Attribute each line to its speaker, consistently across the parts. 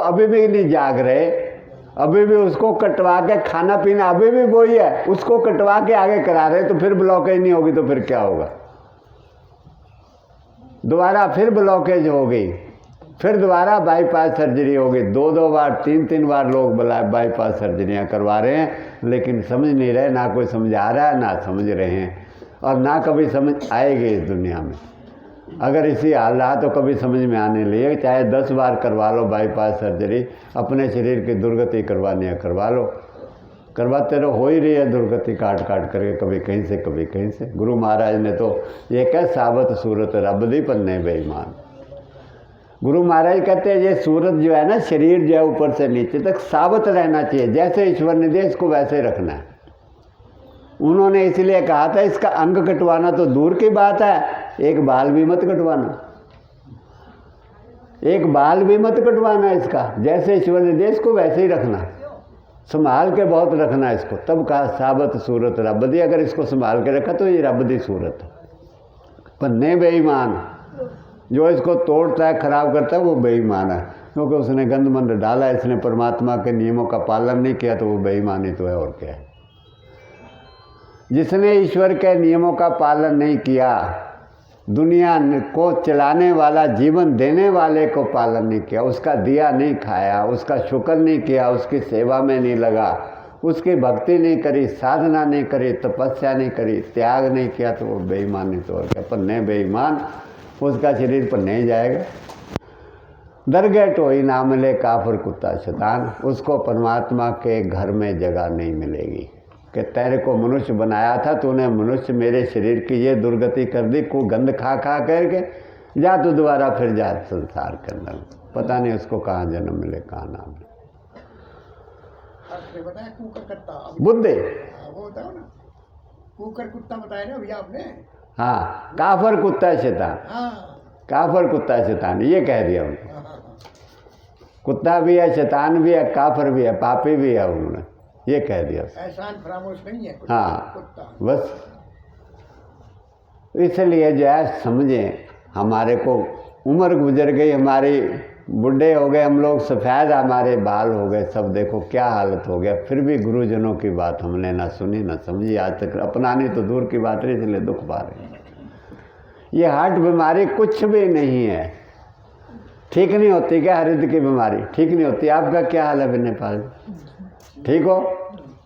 Speaker 1: अभी भी नहीं जाग रहे, अभी भी उसको कटवा के खाना पीना अभी भी वही है, उसको कटवा के आगे करा रहे, तो फिर ब्लॉकेज नहीं होगी तो फिर क्या होगा? दोबारा फिर ब्लॉकेज हो गई, फिर दोबारा बाईपास सर्जरी हो गई। 2-2 बार 3-3 बार लोग बाईपास सर्जरियाँ करवा रहे हैं, लेकिन समझ नहीं रहे, ना कोई समझा रहा है ना समझ रहे हैं, और ना कभी समझ आएगी इस दुनिया में। अगर इसी हाल रहा तो कभी समझ में आने लिए, चाहे 10 बार करवा लो बाईपास सर्जरी, अपने शरीर की दुर्गति करवानी है करवा लो, करवाते रहो, हो ही रही है दुर्गति काट काट करके, कभी कहीं से कभी कहीं से। गुरु महाराज ने तो ये कह साबत सूरत रब दी पन्ने बेईमान। गुरु महाराज कहते हैं ये सूरत जो है ना, शरीर जो है ऊपर से नीचे तक साबत रहना चाहिए, जैसे ईश्वर ने दिया इसको वैसे ही रखना है। उन्होंने इसलिए कहा था इसका अंग कटवाना तो दूर की बात है, एक बाल भी मत कटवाना, एक बाल भी मत कटवाना इसका, जैसे ईश्वर ने दिया इसको वैसे ही रखना, संभाल के बहुत रखना इसको। तब कहा साबत सूरत रब दी, अगर इसको संभाल के रखा तो ये रब दी सूरत है। पन्ने बेईमान, जो इसको तोड़ता है खराब करता है वो बेईमान है, क्योंकि उसने गंदमंद डाला, इसने परमात्मा के नियमों का पालन नहीं किया, तो वो बेईमान ही तो है और क्या है। जिसने ईश्वर के नियमों का पालन नहीं किया, दुनिया को चलाने वाला, जीवन देने वाले को पालन नहीं किया, उसका दिया नहीं खाया, उसका शुक्र नहीं किया, उसकी सेवा में नहीं लगा, उसकी भक्ति नहीं करी, साधना नहीं करी, तपस्या नहीं करी, त्याग नहीं किया, तो वो बेईमान ही तो और क्या। पन्ने बेईमान, उसका शरीर पर नहीं जाएगा। दरगह टोई ना मिले काफिर कुत्ता शैतान, उसको परमात्मा के घर में जगह नहीं मिलेगी। कि तेरे को मनुष्य बनाया था, तूने मनुष्य मेरे शरीर की ये दुर्गति कर दी, को गंद खा खा करके, जा तू दोबारा फिर जा संसार के अंदर, पता नहीं उसको कहाँ जन्म मिले कहाँ ना मिले। बुद्धि
Speaker 2: वो होता है ना, कुकर कुत्ता बताया ना भैया आपने।
Speaker 1: हाँ, काफर कुत्ता शैतान, काफर कुत्ता शैतान, ये कह दिया उनको। कुत्ता भी है, शैतान भी है, काफर भी है, पापी भी है, उन्होंने ये कह दिया।
Speaker 2: एहसान फरामोश नहीं है कुत्ता,
Speaker 1: हाँ
Speaker 2: कुत्ता।
Speaker 1: बस इसलिए जो है समझें, हमारे को उम्र गुजर गई, हमारी बूढ़े हो गए हम लोग, सफ़ेद हमारे बाल हो गए सब, देखो क्या हालत हो गया, फिर भी गुरुजनों की बात हमने ना सुनी ना समझी, आज तक अपनानी तो दूर की बात रही, इसलिए दुख पा रहे हैं। ये हार्ट बीमारी कुछ भी नहीं है, ठीक नहीं होती क्या? हृदय की बीमारी ठीक नहीं होती। आपका क्या हाल है नेपाल? ठीक हो?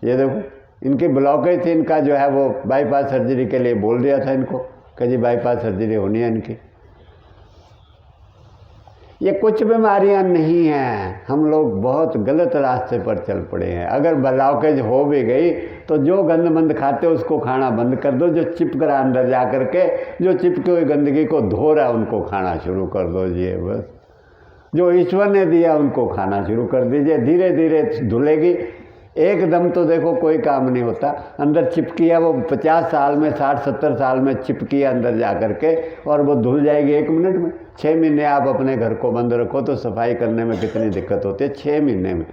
Speaker 1: ये देखो इनकी ब्लॉकेज थी, इनका जो है वो बाईपास सर्जरी के लिए बोल दिया था इनको कि जी बाईपास सर्जरी होनी है इनकी। ये कुछ बीमारियां नहीं हैं, हम लोग बहुत गलत रास्ते पर चल पड़े हैं। अगर ब्लॉकेज हो भी गई तो जो गंदमंद खाते उसको खाना बंद कर दो, जो चिपक रहा अंदर जा कर के, जो चिपकी हुई गंदगी को धो रहा है उनको खाना शुरू कर दो। ये बस जो ईश्वर ने दिया उनको खाना शुरू कर दीजिए, धीरे धीरे धुलेगी। एकदम तो देखो कोई काम नहीं होता, अंदर चिपकी है वो 50 साल में, 60-70 साल में चिपकी है अंदर जा कर के, और वो धुल जाएगी 1 मिनट में। 6 महीने आप अपने घर को बंद रखो तो सफाई करने में कितनी दिक्कत होती है 6 महीने में।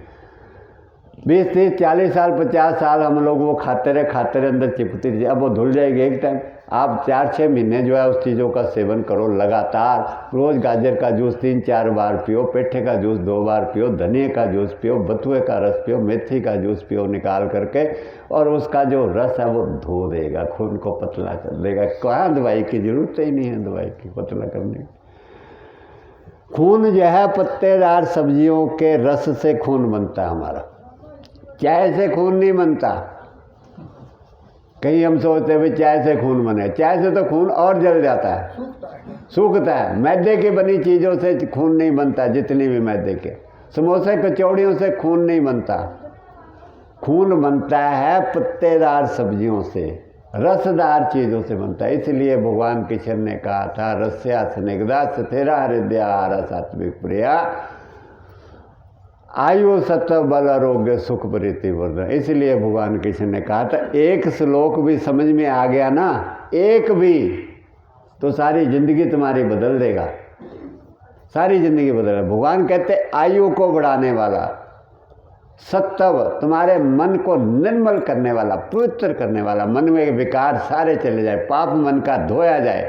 Speaker 1: 20-30-40 साल 50 साल हम लोग वो खाते रहे अंदर चिपकती रही, अब वो धुल जाएगी एक टाइम। आप 4-6 महीने जो है उस चीज़ों का सेवन करो लगातार। रोज़ गाजर का जूस 3-4 बार पियो, पेठे का जूस 2 बार पियो, धनिए का जूस पियो, बथुए का रस पियो, मेथी का जूस पियो निकाल करके, और उसका जो रस है वो धो देगा, खून को पतला कर देगा। कहाँ दवाई की ज़रूरत ही नहीं है दवाई की पतला करने की। खून जो है पत्तेदार सब्जियों के रस से खून बनता है हमारा, चाय से खून नहीं बनता। कहीं हम सोचते हैं चाय से खून बने, चाय से तो खून और जल जाता है, सूखता है। मैदे की बनी चीज़ों से खून नहीं बनता, जितनी भी मैदे के समोसे कचौड़ियों से खून नहीं बनता। खून बनता है पत्तेदार सब्जियों से, रसदार चीज़ों से बनता है। इसलिए भगवान कृष्ण ने कहा था रस्या स्निग्धा स्थिरा हृदया सात्विक प्रिया आयु सत्व बल आरोग्य सुख प्रीति वर्धन। इसलिए भगवान कृष्ण ने कहा था एक श्लोक भी समझ में आ गया ना, एक भी, तो सारी जिंदगी तुम्हारी बदल देगा, सारी जिंदगी बदल देगा। भगवान कहते आयु को बढ़ाने वाला, सत्व तुम्हारे मन को निर्मल करने वाला, पवित्र करने वाला, मन में विकार सारे चले जाए, पाप मन का धोया जाए।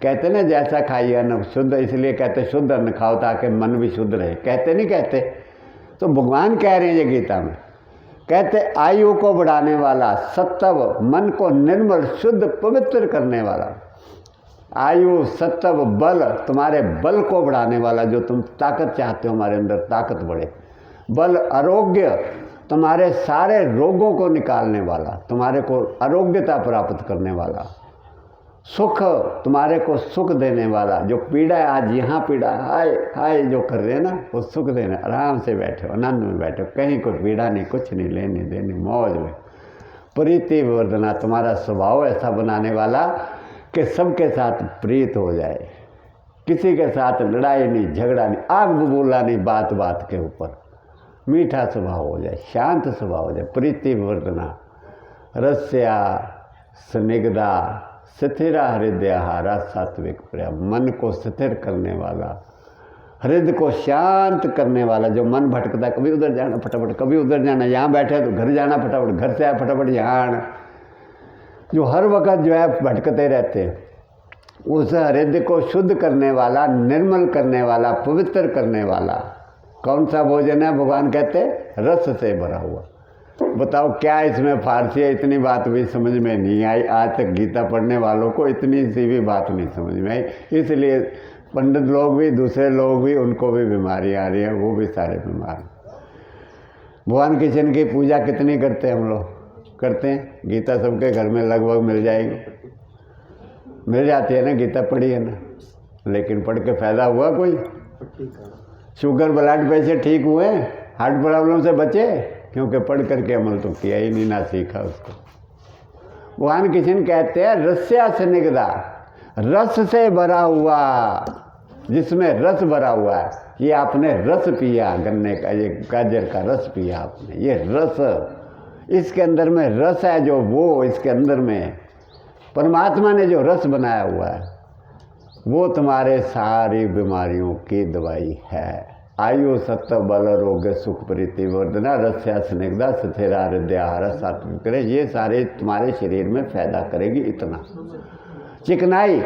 Speaker 1: कहते ना जैसा खाइए अन्न शुद्ध, इसलिए कहते शुद्ध अन्न खाओ ताकि मन भी शुद्ध रहे। कहते नहीं कहते तो भगवान कह रहे हैं ये गीता में, कहते आयु को बढ़ाने वाला, सत्व मन को निर्मल शुद्ध पवित्र करने वाला, आयु सत्व बल तुम्हारे बल को बढ़ाने वाला, जो तुम ताकत चाहते हो हमारे अंदर ताकत बढ़े, बल आरोग्य तुम्हारे सारे रोगों को निकालने वाला, तुम्हारे को आरोग्यता प्राप्त करने वाला, सुख तुम्हारे को सुख देने वाला, जो पीड़ा है आज यहाँ पीड़ा हाय हाय जो कर रहे हैं ना वो सुख देने, आराम से बैठो आनंद में बैठो, कहीं कोई पीड़ा नहीं, कुछ नहीं लेनी देनी, मौज में। प्रीति वर्धना तुम्हारा स्वभाव ऐसा बनाने वाला कि सबके साथ प्रीत हो जाए, किसी के साथ लड़ाई नहीं झगड़ा नहीं, आग बबूला नहीं, बात बात के ऊपर मीठा स्वभाव हो जाए, शांत स्वभाव हो जाए। प्रीति वर्धना रस्या स्निग्धा स्थिरा हृदय हारा सात्विक प्रिया, मन को स्थिर करने वाला, हृदय को शांत करने वाला, जो मन भटकता है कभी उधर जाना फटाफट, कभी उधर जाना, यहाँ बैठे तो घर जाना फटाफट, घर से आए फटाफट यहाँ आना, जो हर वक्त जो है भटकते रहते हैं, उस हृदय को शुद्ध करने वाला, निर्मल करने वाला, पवित्र करने वाला कौन सा भोजन है? भगवान कहते रस से भरा हुआ। बताओ क्या इसमें फारसी है? इतनी बात भी समझ में नहीं आई, आज तक गीता पढ़ने वालों को इतनी सी भी बात नहीं समझ में आई, इसलिए पंडित लोग भी दूसरे लोग भी उनको भी बीमारी आ रही है, वो भी सारे बीमार। भगवान कृष्ण की पूजा कितनी करते हैं हम लोग? करते हैं। गीता सबके घर में लगभग मिल जाएगी, मिल जाती है ना, गीता पढ़ी है ना, लेकिन पढ़ के फायदा हुआ कोई? शुगर ब्लड प्रेशर ठीक हुए, हार्ट प्रॉब्लम से बचे, क्योंकि पढ़ करके अमल तो किया ही नहीं, ना सीखा उसको। भगवान कृष्ण कहते हैं रस्या स्निग्धा, रस से भरा हुआ, जिसमें रस भरा हुआ है। ये आपने रस पिया, गन्ने का, ये गाजर का रस पिया आपने, ये रस, इसके अंदर में रस है जो, वो इसके अंदर में परमात्मा ने जो रस बनाया हुआ है, वो तुम्हारे सारी बीमारियों की दवाई है। आयु सत्व बल रोग सुख प्रीति वर्धना रस्या स्निग्धा स्थिरा हृदय आहार सात्विक करे, ये सारे तुम्हारे शरीर में फायदा करेगी। इतना चिकनाई,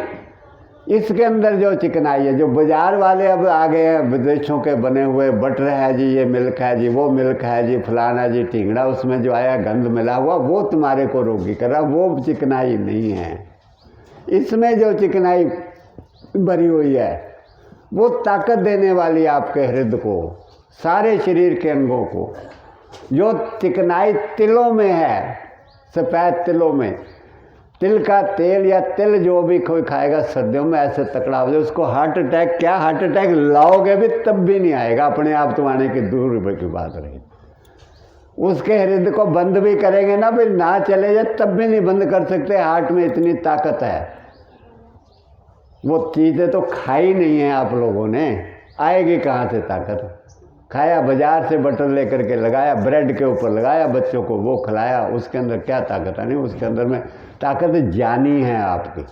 Speaker 1: इसके अंदर जो चिकनाई है, जो बाजार वाले अब आ गए हैं विदेशों के बने हुए, बटर है जी, ये मिल्क है जी, वो मिल्क है जी, फलाना जी टिंगड़ा, उसमें जो आया गंध मिला हुआ, वो तुम्हारे को रोगी कर रहा, वो चिकनाई नहीं है। इसमें जो चिकनाई भरी हुई है वो ताकत देने वाली आपके हृदय को, सारे शरीर के अंगों को। जो चिकनाई तिलों में है, सफ़ेद तिलों में, तिल का तेल या तिल जो भी कोई खाएगा सर्दियों में ऐसे तकड़ा हो जाए, उसको हार्ट अटैक, क्या हार्ट अटैक लाओगे भी तब भी नहीं आएगा, अपने आप तो आने की दूर की बात रही। उसके हृदय को बंद भी करेंगे ना, भी ना चले जाए तब भी नहीं बंद कर सकते, हार्ट में इतनी ताकत है। वो चीज़ें तो खाई नहीं है आप लोगों ने, आएगी कहाँ से ताकत? खाया बाजार से बटर लेकर के लगाया, ब्रेड के ऊपर लगाया, बच्चों को वो खिलाया, उसके अंदर क्या ताकत है? नहीं, उसके अंदर में ताकत जानी है आपकी।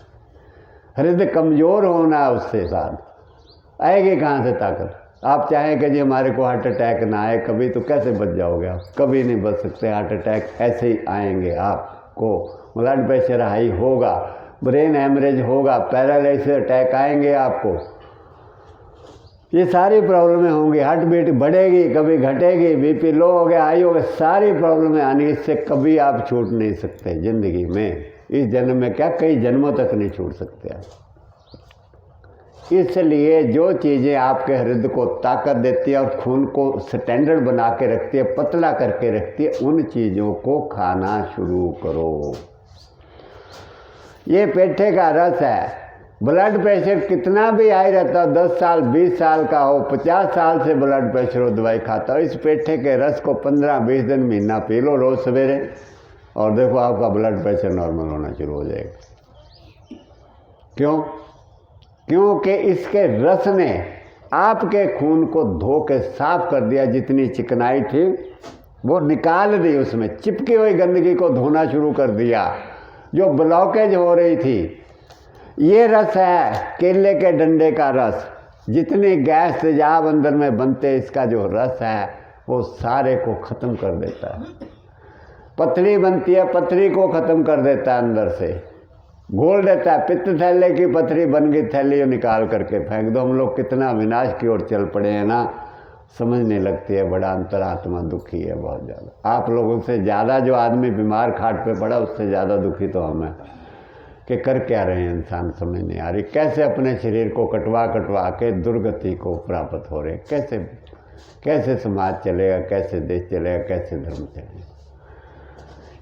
Speaker 1: हृदय कमज़ोर होना, उससे साथ आएगी कहाँ से ताकत? आप चाहें कि जी हमारे को हार्ट अटैक ना आए कभी, तो कैसे बच जाओगे आप? कभी नहीं बच सकते। हार्ट अटैक ऐसे ही आएंगे आपको, ब्लड प्रेशर हाई होगा, ब्रेन हेमरेज होगा, पैरालिसिस अटैक आएंगे आपको, ये सारी प्रॉब्लमें होंगी। हार्ट बीट बढ़ेगी, कभी घटेगी, बीपी लो हो गया, हाई हो गया, सारी प्रॉब्लमें आनी, इससे कभी आप छूट नहीं सकते ज़िंदगी में। इस जन्म में क्या, कई जन्मों तक नहीं छूट सकते आप। इसलिए जो चीज़ें आपके हृदय को ताकत देती है और खून को स्टैंडर्ड बना के रखती है, पतला करके रखती है, उन चीज़ों को खाना शुरू करो। ये पेठे का रस है। ब्लड प्रेशर कितना भी हाई रहता हो, 10 साल 20 साल का हो, 50 साल से ब्लड प्रेशर हो, दवाई खाता हो, इस पेठे के रस को 15-20 दिन महीना पी लो रोज़ सवेरे, और देखो आपका ब्लड प्रेशर नॉर्मल होना शुरू हो जाएगा। क्यों? क्योंकि इसके रस ने आपके खून को धो के साफ कर दिया, जितनी चिकनाई थी वो निकाल दी, उसमें चिपकी हुई गंदगी को धोना शुरू कर दिया, जो ब्लॉकेज हो रही थी। ये रस है केले के डंडे का रस, जितनी गैस तेजाब अंदर में बनते, इसका जो रस है वो सारे को ख़त्म कर देता है। पथरी बनती है, पथरी को ख़त्म कर देता है, अंदर से घोल देता है। पित्त थैले की पथरी बन गई, थैली निकाल करके फेंक दो। हम लोग कितना विनाश की ओर चल पड़े हैं ना, समझने लगती है, बड़ा अंतरात्मा दुखी है बहुत ज़्यादा। आप लोगों से ज़्यादा जो आदमी बीमार खाट पे पड़ा उससे ज़्यादा दुखी तो हम हैं कि कर क्या रहे हैं इंसान, समझ नहीं आ रही। कैसे अपने शरीर को कटवा कटवा के दुर्गति को प्राप्त हो रहे, कैसे समाज चलेगा, कैसे देश चलेगा, कैसे धर्म चलेगा।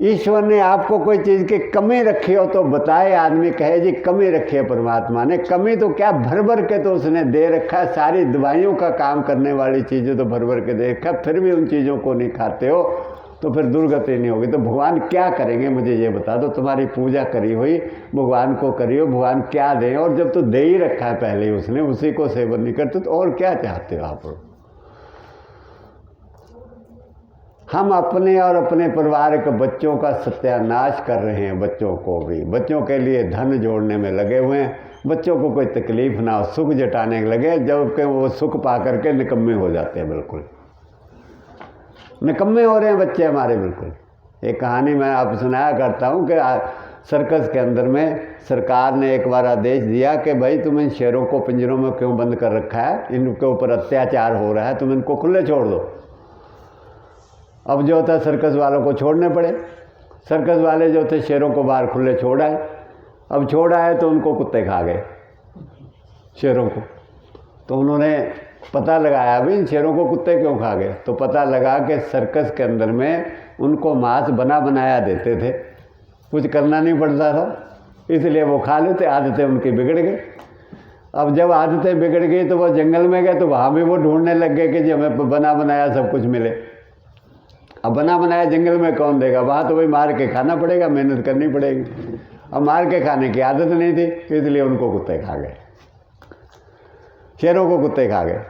Speaker 1: ईश्वर ने आपको कोई चीज़ की कमी रखी हो तो बताए, आदमी कहे जी कमी रखी है परमात्मा ने। कमी तो क्या, भर भर के तो उसने दे रखा है, सारी दवाइयों का काम करने वाली चीज़ें तो भर भर के दे रखा है, फिर भी उन चीज़ों को नहीं खाते हो तो फिर दुर्गति नहीं होगी। तो भगवान क्या करेंगे मुझे ये बता दो। तुम्हारी पूजा करी हुई, भगवान को करी हो, भगवान क्या दें? और जब तो दे ही रखा है पहले ही उसने, उसी को सेवन नहीं करते तो और क्या चाहते हो आप? हम अपने और अपने परिवार के बच्चों का सत्यानाश कर रहे हैं। बच्चों को भी, बच्चों के लिए धन जोड़ने में लगे हुए हैं, बच्चों को कोई तकलीफ ना हो, सुख जटाने लगे, जबकि वो सुख पा करके निकम्मे हो जाते हैं। बिल्कुल निकम्मे हो रहे हैं बच्चे हमारे बिल्कुल। एक कहानी मैं आप सुनाया करता हूँ कि सर्कस के अंदर में सरकार ने एक बार आदेश दिया कि भाई तुम इन शेरों को पिंजरों में क्यों बंद कर रखा है, इनके ऊपर अत्याचार हो रहा है, तुम इनको खुले छोड़ दो। अब जो होता सर्कस वालों को छोड़ने पड़े। सर्कस वाले जो थे शेरों को बाहर खुले छोड़ आए। अब छोड़ आए तो उनको कुत्ते खा गए, शेरों को। तो उन्होंने पता लगाया भी इन शेरों को कुत्ते क्यों खा गए, तो पता लगा कि सर्कस के अंदर में उनको मांस बना बनाया देते थे, कुछ करना नहीं पड़ता था, इसलिए वो खा लेते, आदतें उनकी बिगड़ गई। अब जब आदतें बिगड़ गई तो वो जंगल में गए तो वहाँ भी वो ढूंढने लग गए कि जी हमें बना बनाया सब कुछ मिले। अब बना बनाया जंगल में कौन देगा, वहाँ तो भाई मार के खाना पड़ेगा, मेहनत करनी पड़ेगी। अब मार के खाने की आदत नहीं थी, इसलिए उनको कुत्ते खा गए, शेरों को कुत्ते खा गए।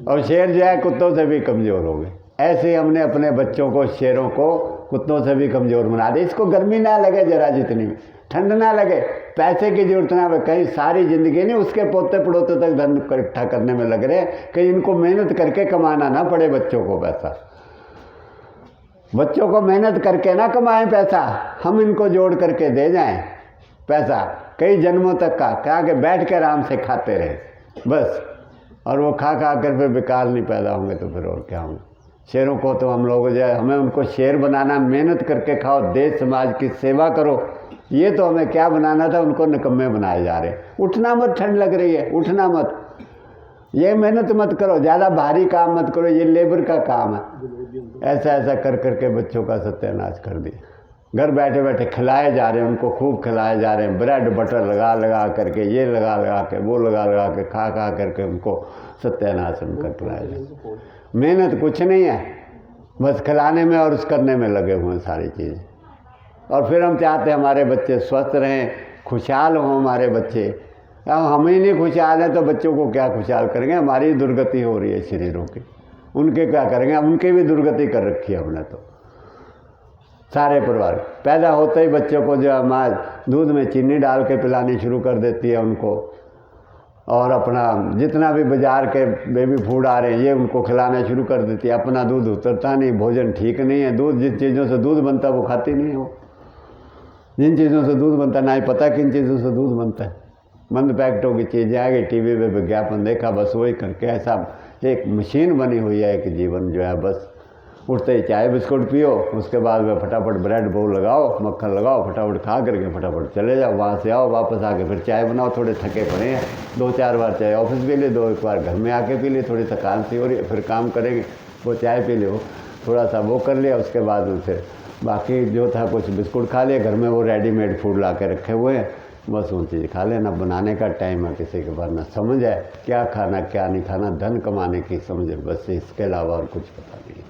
Speaker 1: और शेर जो है कुत्तों से भी कमज़ोर हो गए। ऐसे ही हमने अपने बच्चों को, शेरों को कुत्तों से भी कमज़ोर बना दिया। इसको गर्मी ना लगे जरा जितनी, ठंड ना लगे, पैसे की जरूरत ना हो, कहीं सारी ज़िंदगी नहीं उसके पोते पड़ोते तक धन इकट्ठा करने में लग रहे हैं, कहीं इनको मेहनत करके कमाना ना पड़े बच्चों को पैसा। बच्चों को मेहनत करके ना कमाएं पैसा, हम इनको जोड़ करके दे जाएं पैसा कई जन्मों तक का, क्या कि बैठ के आराम से खाते रहे बस। और वो खा खा कर फिर विकार नहीं पैदा होंगे तो फिर और क्या होंगे। शेरों को तो हम लोग जो है, हमें उनको शेर बनाना, मेहनत करके खाओ, देश समाज की सेवा करो, ये तो हमें क्या बनाना था, उनको निकम्मे बनाए जा रहे हैं। उठना मत, ठंड लग रही है, उठना मत, ये मेहनत मत करो, ज़्यादा भारी काम मत करो, ये लेबर का काम है। ऐसा ऐसा कर करके बच्चों का सत्यानाश कर दिया। घर बैठे बैठे खिलाए जा रहे हैं, उनको खूब खिलाए जा रहे हैं, ब्रेड बटर लगा लगा करके, ये लगा लगा के, वो लगा लगा के, खा खा करके उनको सत्यानाश उनका खिलाया जा रहा है। मेहनत कुछ नहीं है, बस खिलाने में और उस करने में लगे हुए हैं सारी चीज़ें। और फिर हम चाहते हैं हमारे बच्चे स्वस्थ रहें, खुशहाल हों हमारे बच्चे। अब हम ही नहीं खुशहाल हैं तो बच्चों को क्या खुशहाल करेंगे। हमारी दुर्गति हो रही है शरीरों की, उनके क्या करेंगे, उनकी भी दुर्गति कर रखी है हमने तो। सारे परिवार पैदा होते ही बच्चों को जो माँ दूध में चीनी डाल के पिलानी शुरू कर देती है उनको, और अपना जितना भी बाज़ार के बेबी फूड आ रहे हैं ये उनको खिलाना शुरू कर देती है। अपना दूध उतरता नहीं, भोजन ठीक नहीं है, दूध जिन चीज़ों से दूध बनता है वो खाती नहीं हो। जिन चीज़ों से दूध बनता नहीं पता किन चीज़ों से दूध बनता है, बंद पैकेटों की चीज़ें आ गई, टीवी पे विज्ञापन देखा, बस वही करके ऐसा एक मशीन बनी हुई है कि जीवन जो है बस उठते ही चाय बिस्कुट पियो, उसके बाद में फटाफट ब्रेड बोल लगाओ, मक्खन लगाओ, फटाफट खा करके फटाफट चले जाओ, वहाँ से आओ वापस आके फिर चाय बनाओ, थोड़े थके पड़े हैं, 2-4 बार चाय ऑफिस पी ले, 2-1 बार घर में आके पी ले, थोड़ी थकान सी हो रही है, फिर काम करेंगे, वो चाय पी लो, थोड़ा सा वो कर लिया, उसके बाद में फिर बाकी जो था कुछ बिस्कुट खा लिया, घर में वो रेडीमेड फूड ला के रखे हुए हैं, बस वो चीज़ खा लेना। बनाने का टाइम है किसी के पास, ना समझ है क्या खाना क्या नहीं खाना, धन कमाने की समझ है, बस इसके अलावा और कुछ पता नहीं।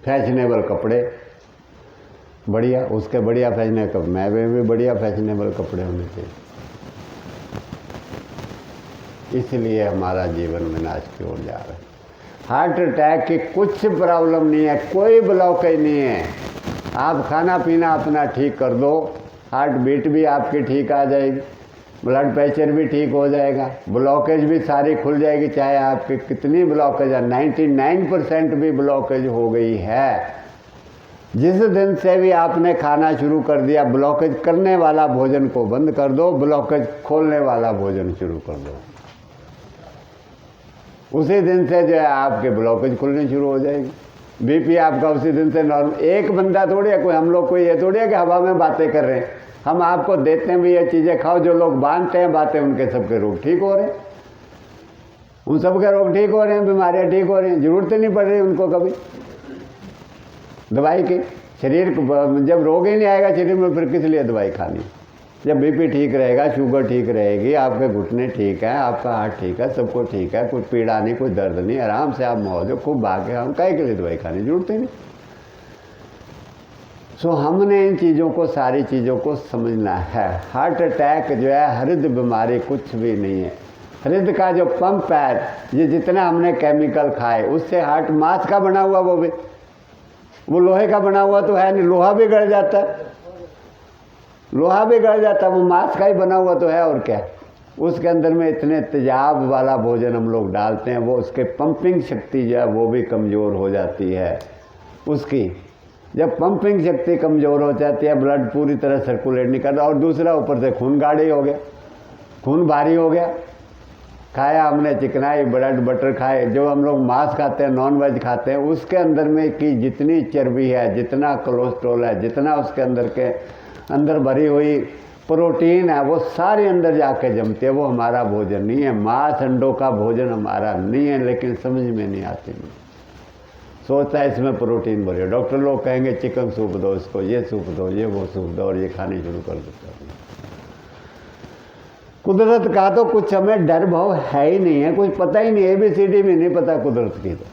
Speaker 1: फैशनेबल कपड़े बढ़िया, उसके बढ़िया फैशनेबल, मैं भी बढ़िया फैशनेबल कपड़े होने चाहिए। इसलिए हमारा जीवन विनाश की ओर जा रहा है। हार्ट अटैक की कुछ प्रॉब्लम नहीं है, कोई ब्लॉकेज नहीं है। आप खाना पीना अपना ठीक कर दो, हार्ट बीट भी आपकी ठीक आ जाएगी, ब्लड प्रेशर भी ठीक हो जाएगा, ब्लॉकेज भी सारी खुल जाएगी। चाहे आपकी कितनी ब्लॉकेज है, 99% भी ब्लॉकेज हो गई है। जिस दिन से भी आपने खाना शुरू कर दिया, ब्लॉकेज करने वाला भोजन को बंद कर दो, ब्लॉकेज खोलने वाला भोजन शुरू कर दो। उसी दिन से जो है आपके ब्लॉकेज खुलनी शुरू हो जाएगी। बीपी आपका उसी दिन से नॉर्मल। एक बंदा थोड़ी है, कोई हम लोग कोई ये थोड़ी है कि हवा में बातें कर रहे हैं। हम आपको देते हैं भी ये चीज़ें खाओ, जो लोग बांधते हैं बातें उनके सबके रोग ठीक हो रहे हैं, उन सबके रोग ठीक हो रहे हैं, बीमारियां ठीक हो रही हैं, जरूरत ही नहीं पड़ रही उनको कभी दवाई की। शरीर को जब रोग ही नहीं आएगा शरीर में फिर किस लिए दवाई खानी। जब बीपी ठीक रहेगा, शुगर ठीक रहेगी, आपके घुटने ठीक है, आपका हार्ट ठीक है, सब कुछ ठीक है, कोई पीड़ा नहीं, कोई दर्द नहीं, आराम से आप मौज हो, खूब भागे, हम काहे के लिए दवाई खाने जरूरत ही नहीं। सो हमने इन चीज़ों को, सारी चीज़ों को समझना है। हार्ट अटैक जो है, हृदय बीमारी कुछ भी नहीं है। हृदय का जो पंप है, ये जितना हमने केमिकल खाए उससे हार्ट मांस का बना हुआ, वो लोहे का बना हुआ तो है नहीं, लोहा भी गड़ जाता है, लोहा भी गड़ जाता है, वो मांस का ही बना हुआ तो है और क्या। उसके अंदर में इतने तेजाब वाला भोजन हम लोग डालते हैं, वो उसके पंपिंग शक्ति जो है वो भी कमज़ोर हो जाती है उसकी। जब पंपिंग शक्ति कमज़ोर हो जाती है, ब्लड पूरी तरह सर्कुलेट नहीं करता, और दूसरा ऊपर से खून गाढ़ी हो गया, खून भारी हो गया। खाया हमने चिकनाई, ब्रेड बटर खाए, जो हम लोग मांस खाते हैं, नॉन वेज खाते हैं, उसके अंदर में की जितनी चर्बी है, जितना कोलेस्ट्रॉल है, जितना उसके अंदर भरी हुई प्रोटीन है, वो सारे अंदर जाके जमती है। वो हमारा भोजन नहीं है, मांस अंडों का भोजन हमारा नहीं है, लेकिन समझ में नहीं आती। सोचता है इसमें प्रोटीन भरे, डॉक्टर लोग कहेंगे चिकन सूप दो इसको, ये सूप दो, ये वो सूप दो, और ये खाने शुरू कर देते हैं। कुदरत का तो कुछ हमें डर भाव है ही नहीं है, कुछ पता ही नहीं, ABCD भी नहीं पता कुदरत की तो।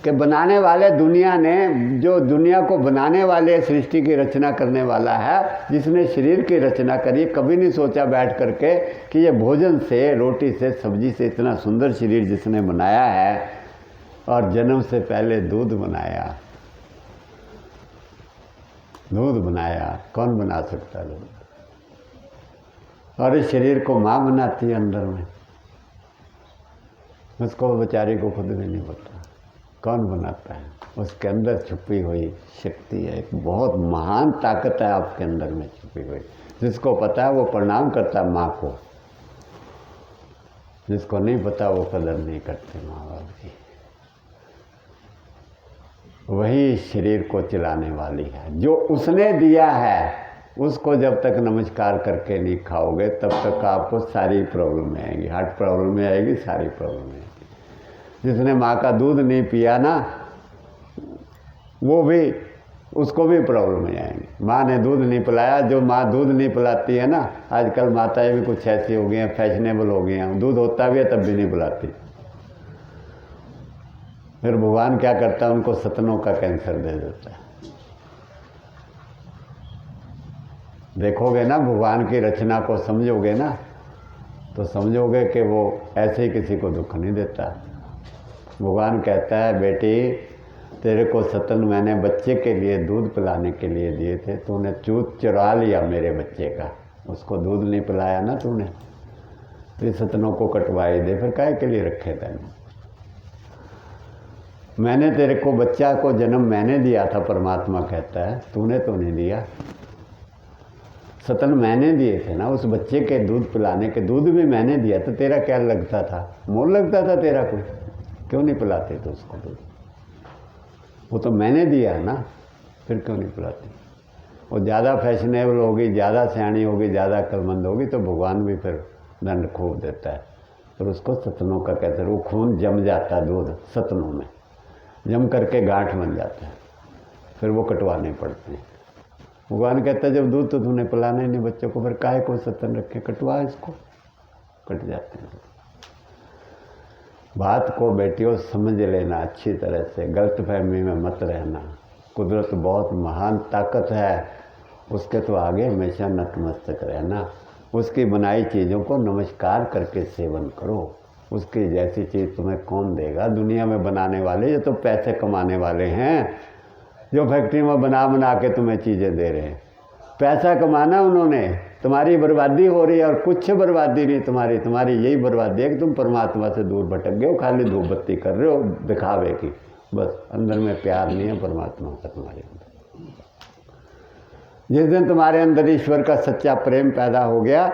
Speaker 1: कि बनाने वाले दुनिया ने, जो दुनिया को बनाने वाले, सृष्टि की रचना करने वाला है, जिसने शरीर की रचना करी, कभी नहीं सोचा बैठ करके कि ये भोजन से, रोटी से, सब्जी से इतना सुंदर शरीर जिसने बनाया है, और जन्म से पहले दूध बनाया, दूध बनाया, कौन बना सकता है दूध? और इस शरीर को माँ बनाती है अंदर में, उसको बेचारी को खुद भी नहीं पता कौन बनाता है। उसके अंदर छुपी हुई शक्ति है, एक बहुत महान ताकत है आपके अंदर में छुपी हुई। जिसको पता है वो प्रणाम करता है माँ को, जिसको नहीं पता वो कदर नहीं करते माँ बाप की। वही शरीर को चलाने वाली है, जो उसने दिया है उसको जब तक नमस्कार करके नहीं खाओगे तब तक आपको सारी प्रॉब्लम आएगी, हार्ट प्रॉब्लम में आएगी, सारी प्रॉब्लम आएगी। जिसने माँ का दूध नहीं पिया ना, वो भी, उसको भी प्रॉब्लम आएंगी। माँ ने दूध नहीं पिलाया, जो माँ दूध नहीं पिलाती है ना, आजकल माताएं भी कुछ ऐसी हो गई हैं, फैशनेबल हो गई हैं, दूध होता भी है तब भी नहीं पिलाती। फिर भगवान क्या करता है, उनको सतनों का कैंसर दे देता है। देखोगे ना, भगवान की रचना को समझोगे ना, तो समझोगे कि वो ऐसे ही किसी को दुख नहीं देता। भगवान कहता है, बेटी तेरे को सतन मैंने बच्चे के लिए दूध पिलाने के लिए दिए थे, तूने चूत चुरा लिया मेरे बच्चे का, उसको दूध नहीं पिलाया ना तूने, तो सतनों को कटवाई दे, फिर काहे के लिए रखे थे? मैंने तेरे को, बच्चा को जन्म मैंने दिया था, परमात्मा कहता है, तूने तो नहीं दिया। सतन मैंने दिए थे ना, उस बच्चे के दूध पिलाने के, दूध भी मैंने दिया, तो तेरा क्या लगता था? मोल लगता था तेरा कोई? क्यों नहीं पिलाते तो उसको दूध? वो तो मैंने दिया है ना, फिर क्यों नहीं पिलाते? वो ज़्यादा फैशनेबल होगी, ज़्यादा सियाणी होगी, ज़्यादा अक्लमंद होगी तो भगवान भी फिर दंड खूब देता है। फिर उसको सतनों का कहते हैं, वो खून जम जाता है, दूध सतनों में जम करके गांठ बन जाता है, फिर वो कटवाने पड़ते हैं। भगवान कहता है, जब दूध तो तूने पिलाना ही नहीं बच्चों को, फिर काहे को सतन रखे, कटवा इसको, कट जाते हैं। बात को बेटियों समझ लेना अच्छी तरह से, गलतफहमी में मत रहना। कुदरत बहुत महान ताकत है, उसके तो आगे हमेशा नतमस्तक रहना। उसकी बनाई चीज़ों को नमस्कार करके सेवन करो। उसकी जैसी चीज़ तुम्हें कौन देगा? दुनिया में बनाने वाले, ये तो पैसे कमाने वाले हैं, जो फैक्ट्री में बना के तुम्हें चीज़ें दे रहे हैं। पैसा कमाना उन्होंने, तुम्हारी बर्बादी हो रही है, और कुछ बर्बादी नहीं तुम्हारी यही बर्बादी है कि तुम परमात्मा से दूर भटक गए हो, खाली धूप बत्ती कर रहे हो दिखावे की, बस अंदर में प्यार नहीं है परमात्मा का तुम्हारे अंदर। जिस दिन तुम्हारे अंदर ईश्वर का सच्चा प्रेम पैदा हो गया,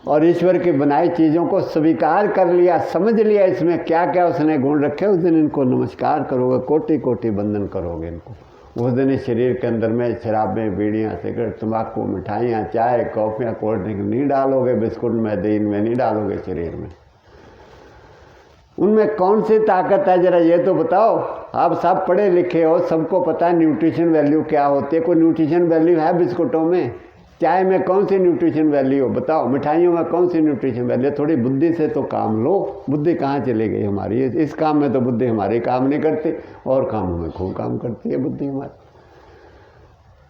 Speaker 1: और ईश्वर की बनाई चीज़ों को स्वीकार कर लिया, समझ लिया इसमें क्या क्या उसने गुण रखे, उस दिन इनको नमस्कार करोगे, कोटि कोटि वंदन करोगे इनको। उस दिन इस शरीर के अंदर में शराबें, बीड़ियाँ, सिगरेट, तंबाकू, मिठाइयाँ, चाय, कॉफ़ियाँ, कोल्ड ड्रिंक नहीं डालोगे, बिस्कुट मैदे इनमें नहीं डालोगे शरीर में। उनमें कौन सी ताकत है जरा ये तो बताओ। आप सब पढ़े लिखे हो, सबको पता है न्यूट्रिशन वैल्यू क्या होती है। कोई न्यूट्रिशन वैल्यू है बिस्कुटों में? चाय में कौन सी न्यूट्रिशन वैल्यू हो बताओ? मिठाइयों में कौन सी न्यूट्रिशन वैल्यू? थोड़ी बुद्धि से तो काम लो। बुद्धि कहाँ चली गई हमारी? इस काम में तो बुद्धि हमारी काम नहीं करती, और कामों में खूब काम करती है बुद्धि हमारी।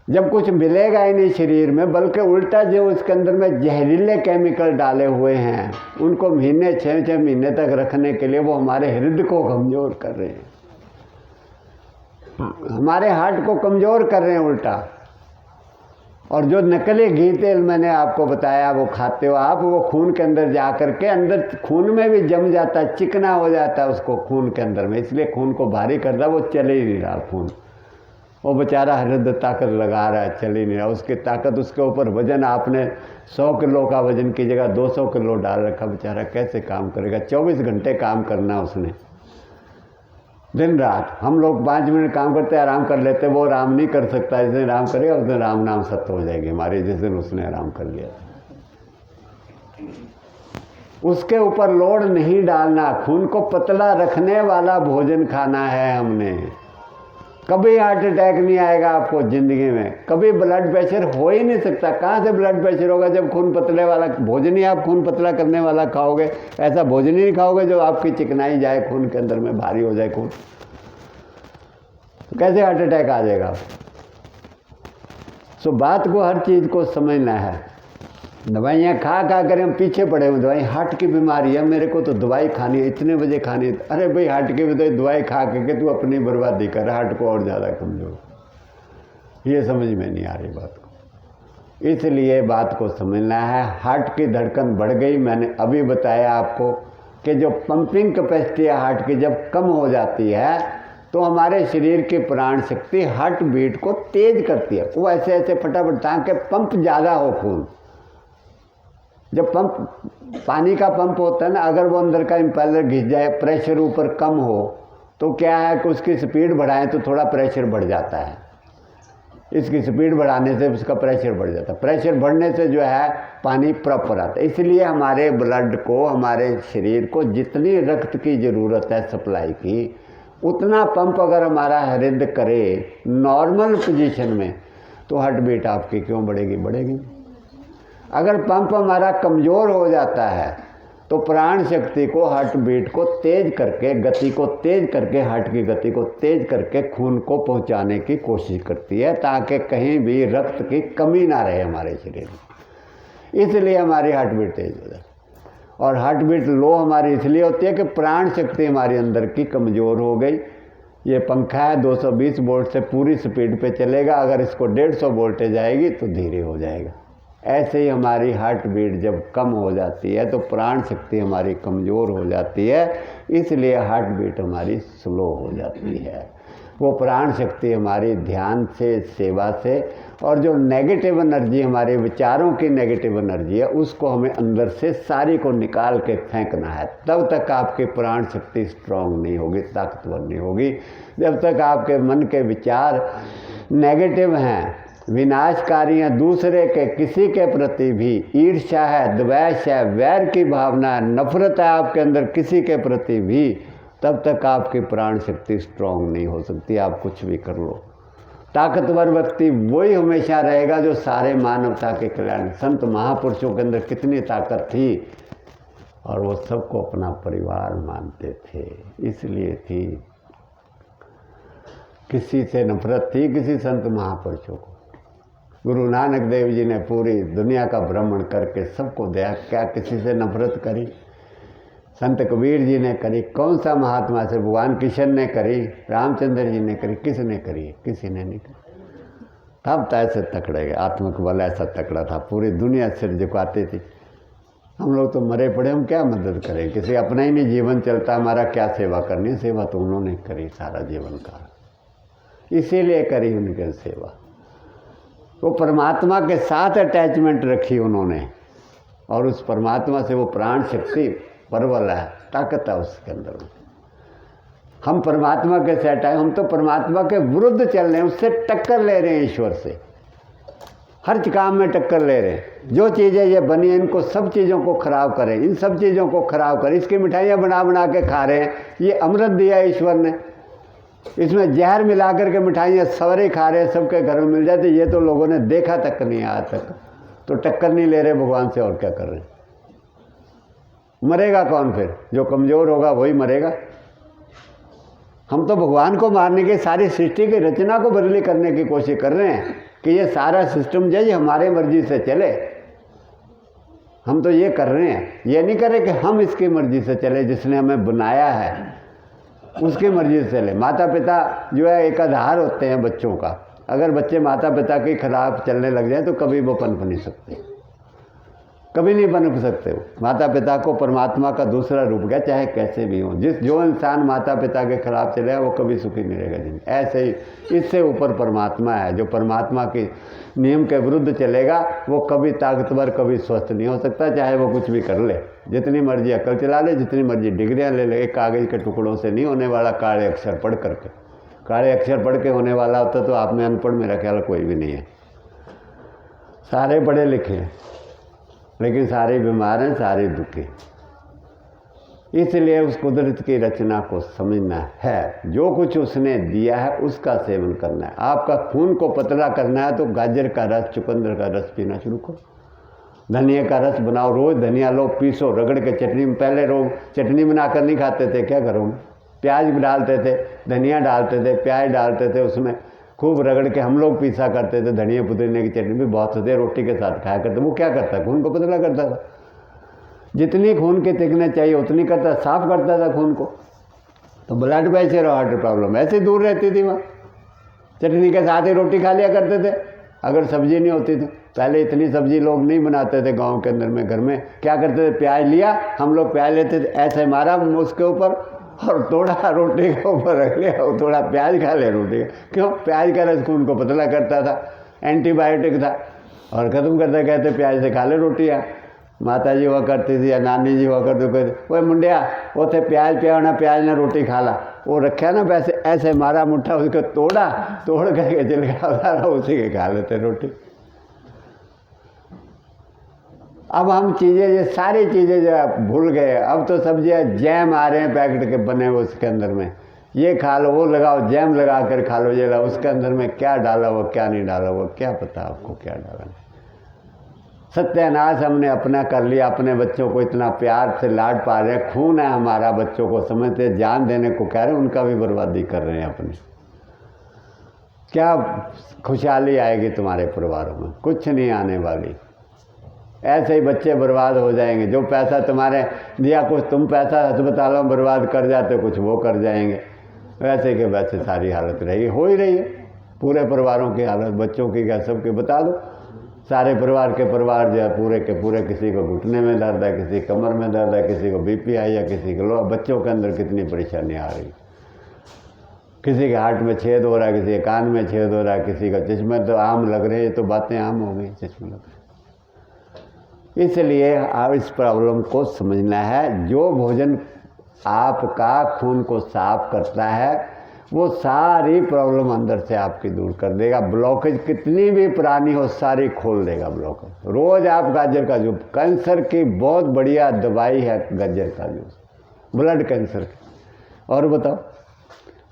Speaker 1: जब कुछ मिलेगा ही नहीं शरीर में, बल्कि उल्टा जो उसके अंदर में जहरीले केमिकल डाले हुए हैं, उनको महीने 6-6 महीने तक रखने के लिए वो हमारे हृदय को कमज़ोर कर रहे हैं, हमारे हार्ट को कमज़ोर कर रहे हैं उल्टा। और जो नकली घी तेल मैंने आपको बताया वो खाते हो आप, वो खून के अंदर जा कर के अंदर खून में भी जम जाता है, चिकना हो जाता है उसको खून के अंदर में, इसलिए खून को भारी करता है, वो चले ही नहीं रहा खून। वो बेचारा हृदय ताकत लगा रहा है, चल ही नहीं रहा, उसकी ताकत, उसके ऊपर वजन आपने 100 किलो का वजन की जगह 200 किलो डाल रखा, बेचारा कैसे काम करेगा? 24 घंटे काम करना उसने, दिन रात। हम लोग 5 मिनट काम करते आराम कर लेते, वो आराम नहीं कर सकता। जिस दिन आराम करेगा उस दिन राम नाम सत्य हो जाएगी हमारी, जिस दिन उसने आराम कर लिया। उसके ऊपर लोड नहीं डालना, खून को पतला रखने वाला भोजन खाना है हमने। कभी हार्ट अटैक नहीं आएगा आपको ज़िंदगी में, कभी ब्लड प्रेशर हो ही नहीं सकता। कहाँ से ब्लड प्रेशर होगा जब खून पतले वाला भोजन ही आप खून पतला करने वाला खाओगे? ऐसा भोजन ही नहीं खाओगे जो आपकी चिकनाई जाए, खून के अंदर में भारी हो जाए खून, तो कैसे हार्ट अटैक आ जाएगा? सो बात को, हर चीज़ को समझना है। दवाइयाँ खा खा कर हम पीछे पड़े हुए, दवाई हार्ट की बीमारी है, मेरे को तो दवाई खानी है, इतने बजे खानी है। अरे भाई हार्ट की दवाई खा के तू अपनी बर्बादी कर, हार्ट को और ज़्यादा कमजोर। ये समझ में नहीं आ रही बात को, इसलिए बात को समझना है। हार्ट की धड़कन बढ़ गई, मैंने अभी बताया आपको कि जो पंपिंग कैपेसिटी है हार्ट की जब कम हो जाती है तो हमारे शरीर की प्राण शक्ति हार्ट बीट को तेज करती है, वो ऐसे ऐसे फटाफट, ताकि पंप ज़्यादा हो खून। जब पंप, पानी का पंप होता है ना, अगर वो अंदर का इम्पेलर घिस जाए, प्रेशर ऊपर कम हो, तो क्या है कि उसकी स्पीड बढ़ाएं तो थोड़ा प्रेशर बढ़ जाता है। इसकी स्पीड बढ़ाने से उसका प्रेशर बढ़ जाता है, प्रेशर बढ़ने से जो है पानी प्रॉपर आता है। इसलिए हमारे ब्लड को, हमारे शरीर को जितनी रक्त की ज़रूरत है सप्लाई की, उतना पंप अगर हमारा हृदय करे नॉर्मल पोजीशन में, तो हार्ट बीट आपकी क्यों बढ़ेगी? बढ़ेगी। अगर पंप हमारा कमज़ोर हो जाता है तो प्राण शक्ति को, हार्ट बीट को तेज करके, गति को तेज करके, हार्ट की गति को तेज करके खून को पहुंचाने की कोशिश करती है, ताकि कहीं भी रक्त की कमी ना रहे हमारे शरीर में। इसलिए हमारी हार्ट बीट तेज हो जाती है। और हार्ट बीट लो हमारी इसलिए होती है कि प्राण शक्ति हमारी अंदर की कमज़ोर हो गई। ये पंखा है 220 वोल्ट से पूरी स्पीड पे चलेगा, अगर इसको 150 वोल्टेज आएगी तो धीरे हो जाएगा। ऐसे ही हमारी हार्ट बीट जब कम हो जाती है तो प्राण शक्ति हमारी कमज़ोर हो जाती है, इसलिए हार्ट बीट हमारी स्लो हो जाती है। वो प्राण शक्ति हमारी ध्यान से, सेवा से, और जो नेगेटिव एनर्जी, हमारे विचारों की नेगेटिव एनर्जी है, उसको हमें अंदर से सारी को निकाल के फेंकना है। तब तक आपकी प्राण शक्ति स्ट्रांग नहीं होगी, ताकतवर नहीं होगी। जब तक आपके मन के विचार नेगेटिव हैं, विनाशकारी हैं, दूसरे के, किसी के प्रति भी ईर्ष्या है, द्वेष है, वैर की भावना है, नफरत है आपके अंदर किसी के प्रति भी, तब तक आपकी प्राण शक्ति स्ट्रांग नहीं हो सकती। आप कुछ भी कर लो, ताकतवर व्यक्ति वही हमेशा रहेगा जो सारे मानवता के कल्याण। संत महापुरुषों के अंदर कितनी ताकत थी, और वो सबको अपना परिवार मानते थे, इसलिए थी। किसी से नफरत थी किसी संत महापुरुषों को? गुरु नानक देव जी ने पूरी दुनिया का भ्रमण करके सबको दया, क्या किसी से नफरत करी? संत कबीर जी ने करी, कौन सा महात्मा से? भगवान कृष्ण ने करी, रामचंद्र जी ने करी, किसने करी? किसी ने नहीं करी। तब तो ऐसे तकड़े गए, आत्मिक बल ऐसा तकड़ा था, पूरी दुनिया सिर झुकाती थी। हम लोग तो मरे पड़े, हम क्या मदद करें? किसी अपना ही नहीं जीवन चलता, हमारा क्या सेवा करनी? सेवा तो उन्होंने करी सारा जीवन का, इसीलिए करी उनकी सेवा। वो परमात्मा के साथ अटैचमेंट रखी उन्होंने, और उस परमात्मा से वो प्राण शक्ति परवल है, ताकत है उसके अंदर। हम परमात्मा के सेट आए, हम तो परमात्मा के विरुद्ध चल रहे हैं, उससे टक्कर ले रहे हैं, ईश्वर से हर काम में टक्कर ले रहे हैं। जो चीज़ें ये बनी हैं इनको सब चीज़ों को ख़राब करें, इन सब चीज़ों को ख़राब करें। इसकी मिठाइयाँ बना बना के खा रहे हैं, ये अमृत दिया ईश्वर ने, इसमें जहर मिला करके मिठाइयाँ सवरे खा रहे हैं, सबके घर में मिल जाती, ये तो लोगों ने देखा तक नहीं आज तक। तो टक्कर नहीं ले रहे भगवान से, और क्या कर रहे हैं। मरेगा कौन फिर? जो कमज़ोर होगा वही मरेगा। हम तो भगवान को मारने की, सारी सृष्टि की रचना को बदली करने की कोशिश कर रहे हैं कि ये सारा सिस्टम जो है हमारे मर्जी से चले। हम तो ये कर रहे हैं, ये नहीं कर रहे कि हम इसकी मर्जी से चले, जिसने हमें बनाया है उसकी मर्जी से चले। माता पिता जो है एक आधार होते हैं बच्चों का। अगर बच्चे माता पिता के खिलाफ चलने लग जाए तो कभी वो पनप नहीं सकते, कभी नहीं पनप सकते हो। माता पिता को परमात्मा का दूसरा रूप गया, चाहे कैसे भी हो। जो इंसान माता पिता के खिलाफ चलेगा वो कभी सुखी नहीं रहेगा जिंदगी। ऐसे ही इससे ऊपर परमात्मा है, जो परमात्मा के नियम के विरुद्ध चलेगा वो कभी ताकतवर, कभी स्वस्थ नहीं हो सकता, चाहे वो कुछ भी कर ले। जितनी मर्जी अकल चला ले, जितनी मर्जी डिग्रियाँ ले ले, एक कागज़ के टुकड़ों से नहीं होने वाला। काले अक्षर पढ़ करके, काले अक्षर पढ़ के होने वाला होता तो आप में अनपढ़ मेरा ख्याल कोई भी नहीं है। सारे पढ़े लिखे हैं लेकिन सारे बीमार हैं, सारे दुखी। इसलिए उस कुदरत की रचना को समझना है। जो कुछ उसने दिया है उसका सेवन करना है। आपका खून को पतला करना है तो गाजर का रस, चुकंदर का रस पीना शुरू करो। धनिया का रस बनाओ, रोज़ धनिया लो, पीसो, रगड़ के चटनी में। पहले लोग चटनी बनाकर नहीं खाते थे, क्या घरों में प्याज डालते थे, धनिया डालते थे, प्याज डालते थे, उसमें खूब रगड़ के हम लोग पीसा करते थे। धनिया पुदीने की चटनी भी बहुत होती है, रोटी के साथ खाया करते। वो क्या करता है? खून को पतला करता था। जितनी खून के थिकनेस चाहिए उतनी करता, साफ करता था खून को। तो ब्लड प्रेशर और हार्ट प्रॉब्लम ऐसे दूर रहती थी वहाँ। चटनी के साथ ही रोटी खा लिया करते थे अगर सब्जी नहीं होती थी। पहले इतनी सब्जी लोग नहीं बनाते थे गाँव के अंदर में। घर में क्या करते थे? प्याज लिया, हम लोग प्याज लेते थे, ऐसे मारा उसके ऊपर और थोड़ा रोटी के ऊपर रख लिया और थोड़ा प्याज खा लिया रोटी का। क्यों? प्याज का रस खून को पतला करता था, एंटीबायोटिक था और ख़त्म करते कहते प्याज से खा ले रोटियाँ। माता जी हुआ करती थी या नानी जी हुआ करती कहते, ओए मुंडिया उसे प्याज पिया ना, प्याज ना रोटी खा ला। वो रखा ना वैसे ऐसे मारा मुट्ठा, उसको तोड़ करके चिलका उसी के खा लेते रोटी। अब हम चीज़ें, ये सारी चीज़ें जो भूल गए। अब तो सब्जियाँ जैम आ रहे हैं पैकेट के बने हुए, उसके अंदर में ये खा लो, वो लगाओ, जैम लगा कर खा लो, ये ला, उसके अंदर में क्या डाला वो क्या नहीं डाला वो क्या पता आपको क्या डाला। सत्यानाश हमने अपना कर लिया। अपने बच्चों को इतना प्यार से लाड पा रहे हैं, खून है हमारा, बच्चों को समझते, जान देने को कह रहे हैं, उनका भी बर्बादी कर रहे हैं अपनी। क्या खुशहाली आएगी तुम्हारे परिवारों में? कुछ नहीं आने वाली। ऐसे ही बच्चे बर्बाद हो जाएंगे। जो पैसा तुम्हारे दिया, कुछ तुम पैसा अस्पतालों में बर्बाद कर जाते हो, कुछ वो कर जाएंगे। वैसे के वैसे सारी हालत रही, हो ही रही है। पूरे परिवारों की हालत, बच्चों की क्या, सबकी बता दो। सारे परिवार के परिवार जो है पूरे के पूरे, किसी को घुटने में दर्द है, किसी कमर में दर्द है, किसी को बीपी आई है, किसी को लो। बच्चों के अंदर कितनी परेशानी आ रही। किसी के हार्ट में छेद हो रहा है, किसी के कान में छेद हो रहा है, किसी का चश्मे तो आम लग रहे हैं। तो बातें आम हो गई, चश्मे लग रहे। इसलिए आप इस प्रॉब्लम को समझना है। जो भोजन आपका खून को साफ करता है वो सारी प्रॉब्लम अंदर से आपकी दूर कर देगा। ब्लॉकेज कितनी भी पुरानी हो सारी खोल देगा ब्लॉकेज। रोज़ आप गाजर का जूस, कैंसर की बहुत बढ़िया दवाई है गाजर का जूस, ब्लड कैंसर की। और बताओ,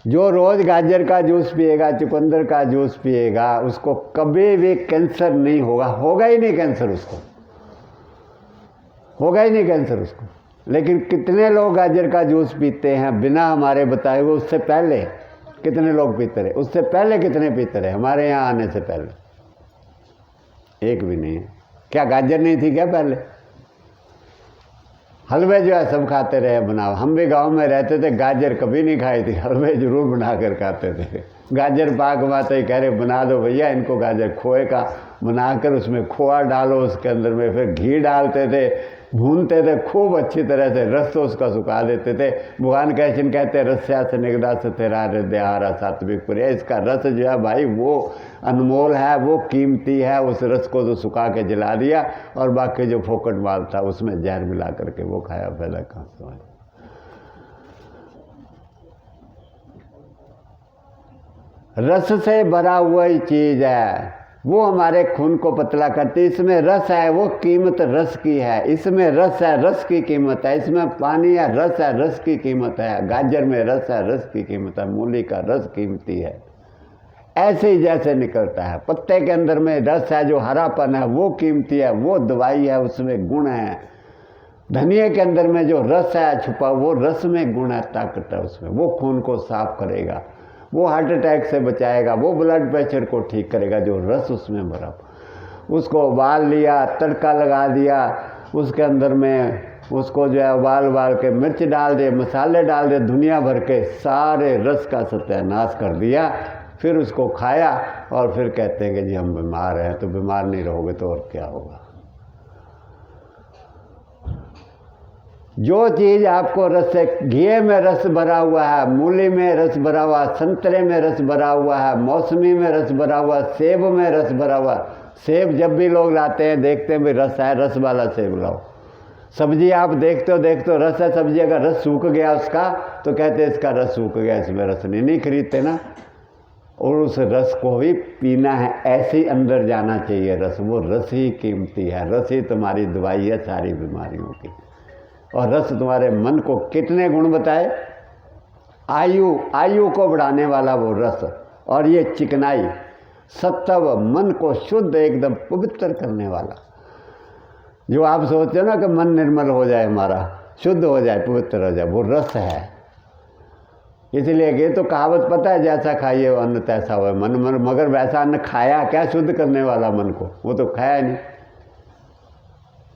Speaker 1: जो रोज़ गाजर का जूस पिएगा, चुकंदर का जूस पिएगा, उसको कभी भी कैंसर नहीं होगा। होगा ही नहीं कैंसर, उसको होगा ही नहीं कैंसर उसको। लेकिन कितने लोग गाजर का जूस पीते हैं बिना हमारे बताए हुए? उससे पहले कितने लोग पीते रहे? उससे पहले कितने पीते रहे? हमारे यहाँ आने से पहले एक भी नहीं है। क्या गाजर नहीं थी क्या पहले? हलवे जो है सब खाते रहे बनाओ। हम भी गांव में रहते थे, गाजर कभी नहीं खाई थी, हलवे जरूर बना कर खाते थे। गाजर पाक माता ही कह रहे बना दो भैया इनको गाजर, खोए का बनाकर उसमें खोआ डालो, उसके अंदर में फिर घी डालते थे, भूनते थे खूब अच्छी तरह से, रस तो उसका सुखा देते थे। भगवान कृष्ण कहते रस्या से निगदा से तेरा हृदय सात्विक प्रिय। इसका रस जो है भाई वो अनमोल है, वो कीमती है। उस रस को तो सुखा के जला दिया और बाकी जो फोकट माल था उसमें जहर मिला करके वो खाया, पहले कहाँ समझ। रस से भरा हुआ ही चीज है, वो हमारे खून को पतला करती। इसमें रस है, वो कीमत रस की है। इसमें रस है, रस की कीमत है। इसमें पानी है, रस है, रस की कीमत है। गाजर में रस है, रस की कीमत है। मूली का रस कीमती है। ऐसे ही जैसे निकलता है पत्ते के अंदर में रस है, जो हरापन है वो कीमती है, वो दवाई है, उसमें गुण है। धनिया के अंदर में जो रस है छुपा, वो रस में गुण है, ताकत है उसमें, वो खून को साफ करेगा, वो हार्ट अटैक से बचाएगा, वो ब्लड प्रेशर को ठीक करेगा, जो रस उसमें भरा। उसको उबाल लिया, तड़का लगा दिया, उसके अंदर में उसको जो है उबाल के मिर्च डाल दे, मसाले डाल दे, दुनिया भर के सारे रस का सत्यानाश कर दिया। फिर उसको खाया और फिर कहते हैं कि जी हम बीमार हैं। तो बीमार नहीं रहोगे तो और क्या होगा। जो चीज़ आपको रस है, घी में रस भरा हुआ है, मूली में रस भरा हुआ है, संतरे में रस भरा हुआ है, मौसमी में रस भरा हुआ है, सेब में रस भरा हुआ है। सेब जब भी लोग लाते हैं देखते हैं भी रस है, रस वाला सेब लाओ। सब्जी आप देखते हो रस है सब्जी, अगर रस सूख गया उसका तो कहते हैं इसका रस सूख गया, इसमें रस नहीं खरीदते ना। और उस रस को भी पीना है, ऐसे ही अंदर जाना चाहिए रस। वो रस ही कीमती है, रस ही तुम्हारी दवाई है सारी बीमारियों की। और रस तुम्हारे मन को कितने गुण बताए, आयु को बढ़ाने वाला वो रस, और ये चिकनाई सत्व, मन को शुद्ध एकदम पवित्र करने वाला। जो आप सोचते हो ना कि मन निर्मल हो जाए, हमारा शुद्ध हो जाए, पवित्र हो जाए, वो रस है। इसलिए ये तो कहावत पता है, जैसा खाइए वो अन्न तैसा हो मन। मगर वैसा अन्न खाया क्या शुद्ध करने वाला मन को, वो तो खाया नहीं।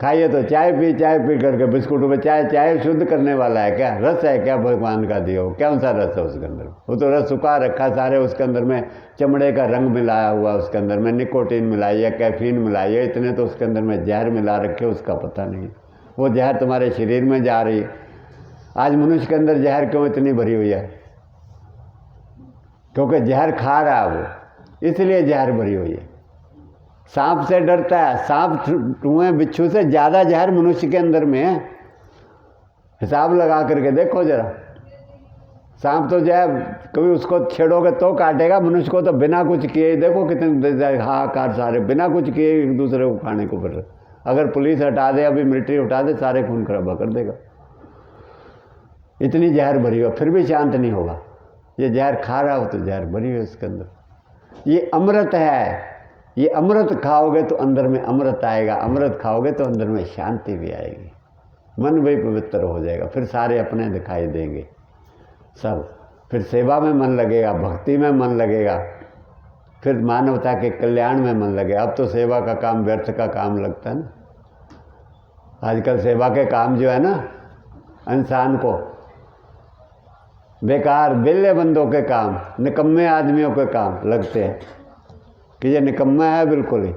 Speaker 1: खाइए तो चाय पी करके बिस्कुट में चाय शुद्ध करने वाला है क्या? रस है क्या भगवान का दिया हो? कौन सा रस है उसके अंदर? वो तो रस सुखा रखा सारे, उसके अंदर में चमड़े का रंग मिलाया हुआ, उसके अंदर में निकोटीन मिलाई है, कैफीन मिलाई है, इतने तो उसके अंदर में जहर मिला रखे, उसका पता नहीं। वो जहर तुम्हारे शरीर में जा रही है। आज मनुष्य के अंदर जहर क्यों इतनी भरी हुई है? क्योंकि जहर खा रहा है वो, इसलिए जहर भरी हुई है। सांप से डरता है, सांप टूए बिच्छू से ज़्यादा जहर मनुष्य के अंदर में है। हिसाब लगा करके देखो जरा। सांप तो जो है कभी उसको छेड़ोगे तो काटेगा, मनुष्य को तो बिना कुछ किए ही देखो कितने हाहाकार, सारे बिना कुछ किए एक दूसरे को खाने को पड़ रहा। अगर पुलिस हटा दे, अभी मिलिट्री हटा दे, सारे खून खराबा कर देगा। इतनी जहर भरी हो, फिर भी शांत नहीं होगा। ये जहर खा रहा हो तो जहर भरी हो इसके अंदर। ये अमृत है, ये अमृत खाओगे तो अंदर में अमृत आएगा, अमृत खाओगे तो अंदर में शांति भी आएगी, मन भी पवित्र हो जाएगा, फिर सारे अपने दिखाई देंगे सब। फिर सेवा में मन लगेगा, भक्ति में मन लगेगा, फिर मानवता के कल्याण में मन लगेगा। अब तो सेवा का काम व्यर्थ का काम लगता है ना। आजकल सेवा के काम जो है ना, इंसान को बेकार बिल्ले बंदों के काम, निकम्मे आदमियों के काम लगते हैं कि ये निकम्मा है बिल्कुल ही।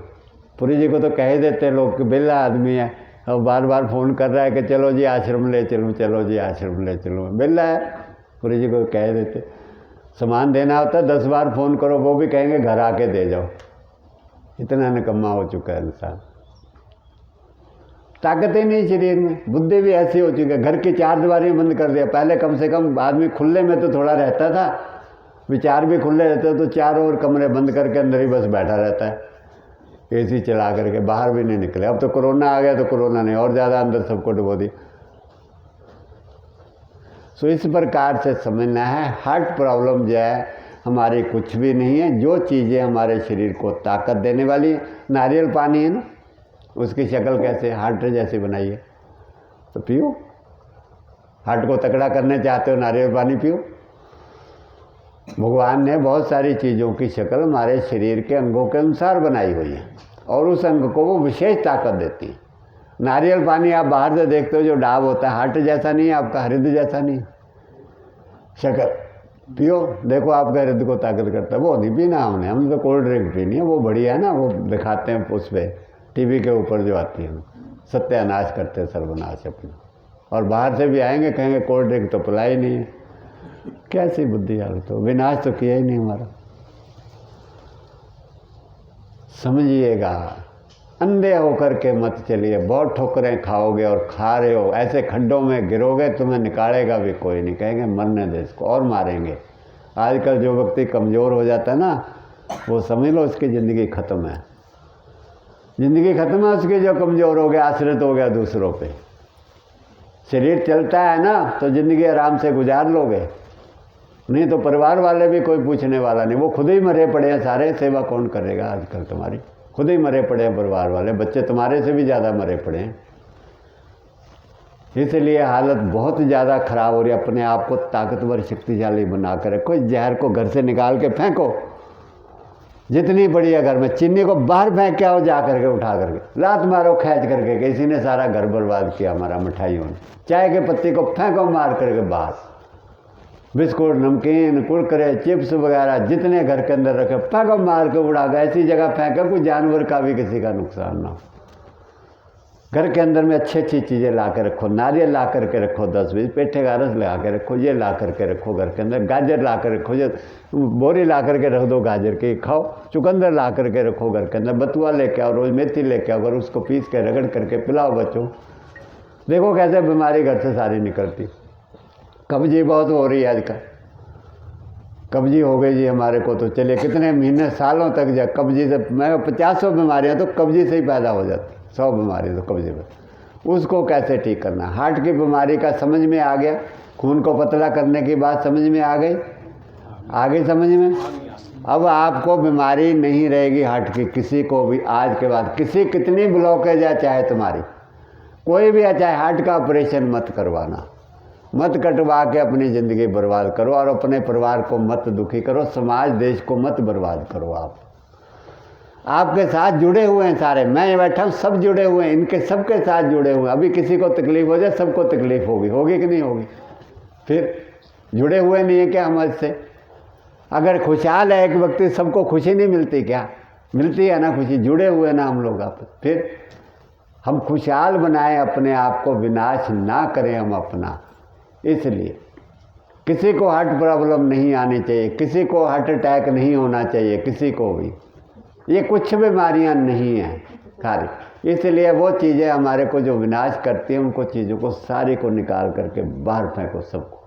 Speaker 1: पुरी जी को तो कह ही देते हैं लोग कि बिल्ला आदमी है, और बार बार फ़ोन कर रहा है कि चलो जी आश्रम ले चलूँ, चलो जी आश्रम ले चलूँ, बिल्ला है। पुरी जी को कह देते। सामान देना होता है 10 बार फ़ोन करो, वो भी कहेंगे घर आके दे जाओ। इतना निकम्मा हो चुका है इंसान, ताकत ही नहीं शरीर में, बुद्धि भी ऐसी हो चुकी है। घर की 4 दीवारें बंद कर दिया। पहले कम से कम आदमी खुले में तो थोड़ा रहता था, विचार भी खुले रहते, तो 4 और कमरे बंद करके अंदर ही बस बैठा रहता है, एसी चला करके, बाहर भी नहीं निकले। अब तो कोरोना आ गया तो कोरोना ने और ज़्यादा अंदर सबको डुबो दी। सो इस प्रकार से समझना है, हार्ट प्रॉब्लम जो है हमारी कुछ भी नहीं है। जो चीज़ें हमारे शरीर को ताकत देने वाली है, नारियल पानी है ना, उसकी शक्ल कैसे हार्ट जैसी बनाई है, तो पियो। हार्ट को तकड़ा करने चाहते हो, नारियल पानी पियो। भगवान ने बहुत सारी चीज़ों की शक्ल हमारे शरीर के अंगों के अनुसार बनाई हुई है, और उस अंग को वो विशेष ताकत देती है। नारियल पानी आप बाहर से देखते हो जो डाब होता है, हार्ट जैसा नहीं है, आपका हृदय जैसा नहीं। शक्ल पियो, देखो आपका हृदय को ताकत करता है। वो नहीं पीना हमने, तो कोल्ड ड्रिंक पीनी है, वो बढ़िया है ना, वो दिखाते हैं उस पर टीवी के ऊपर जो आती है, सत्यानाश करते सर्वनाश अपना। और बाहर से भी आएंगे कहेंगे कोल्ड ड्रिंक तो पिलाई नहीं है। कैसी बुद्धि आ तो विनाश तो किया ही नहीं हमारा। समझिएगा, अंधे होकर के मत चलिए। बहुत ठोकरें खाओगे और खा रहे हो, ऐसे खड्डों में गिरोगे तुम्हें निकालेगा भी कोई नहीं। कहेंगे मरने दे इसको, और मारेंगे। आजकल जो व्यक्ति कमज़ोर हो जाता है ना, वो समझ लो उसकी ज़िंदगी ख़त्म है। ज़िंदगी ख़त्म है उसकी, जो कमज़ोर हो गया, आश्रित हो गया दूसरों पे। शरीर चलता है ना तो ज़िंदगी आराम से गुजार लोगे, नहीं तो परिवार वाले भी कोई पूछने वाला नहीं। वो खुद ही मरे पड़े हैं सारे, सेवा कौन करेगा आजकल तुम्हारी। खुद ही मरे पड़े हैं परिवार वाले, बच्चे तुम्हारे से भी ज़्यादा मरे पड़े हैं। इसलिए हालत बहुत ज़्यादा ख़राब हो रही है। अपने आप को ताकतवर शक्तिशाली बना कर रखो। इस जहर को घर से निकाल के फेंको, जितनी बड़ी है घर में। चीनी को बाहर फेंक के आओ, जा करके उठा करके लात मारो खींच करके, किसी ने सारा घर बर्बाद किया हमारा मिठाइयों ने। चाय के पत्ती को फेंको मार करके बाहर। बिस्कुट, नमकीन, कुरकुरे, चिप्स वगैरह जितने घर के अंदर रखे फेंको मार के उड़ा गए। ऐसी जगह फेंको कोई जानवर का भी किसी का नुकसान ना हो। घर के अंदर में अच्छी अच्छी चीज़ें ला के रखो। नारियल ला करके रखो 10-20, पेठे का रस लगा के रखो, ये ला करके रखो घर के अंदर। गाजर ला कर रखो, जो बोरी ला करके रख दो गाजर की, खाओ। चुकंदर ला करके रखो घर के अंदर। बथुआ लेके आओ, रोज मेथी लेके आओ, अगर उसको पीस के रगड़ करके पिलाओ बच्चों। देखो कैसे बीमारी घर से सारी निकलती। कब्जी बहुत हो रही है आजकल, कब्जी हो गई जी हमारे को तो। चलिए कितने महीने सालों तक जब कब्जी से, मैं 50 बीमारियाँ तो कब्जी से ही पैदा हो जाती, 100 बीमारी तो कब्जी पर। उसको कैसे ठीक करना। हार्ट की बीमारी का समझ में आ गया, खून को पतला करने की बात समझ में आ गई, आगे समझ में। अब आपको बीमारी नहीं रहेगी हार्ट की, किसी को भी आज के बाद। किसी कितनी ब्लॉकेज है चाहे तुम्हारी, कोई भी है, चाहे हार्ट का ऑपरेशन मत करवाना, मत कटवा के अपनी ज़िंदगी बर्बाद करो। और अपने परिवार को मत दुखी करो, समाज देश को मत बर्बाद करो। आपके साथ जुड़े हुए हैं सारे, मैं ये बैठा हूँ, सब जुड़े हुए हैं, इनके सबके साथ जुड़े हुए हैं। अभी किसी को तकलीफ़ हो जाए, सबको तकलीफ़ होगी, होगी कि नहीं होगी। फिर जुड़े हुए नहीं है क्या हम इससे। अगर खुशहाल है एक व्यक्ति, सबको खुशी नहीं मिलती क्या, मिलती है ना खुशी। जुड़े हुए ना हम लोग आप। फिर हम खुशहाल बनाएं अपने आप को, विनाश ना करें हम अपना। इसलिए किसी को हार्ट प्रॉब्लम नहीं आनी चाहिए, किसी को हार्ट अटैक नहीं होना चाहिए, किसी को भी। ये कुछ बीमारियां नहीं हैं खाली। इसलिए वो चीज़ें हमारे को जो विनाश करती हैं, उनको चीज़ों को सारी को निकाल करके बाहर फेंको सबको।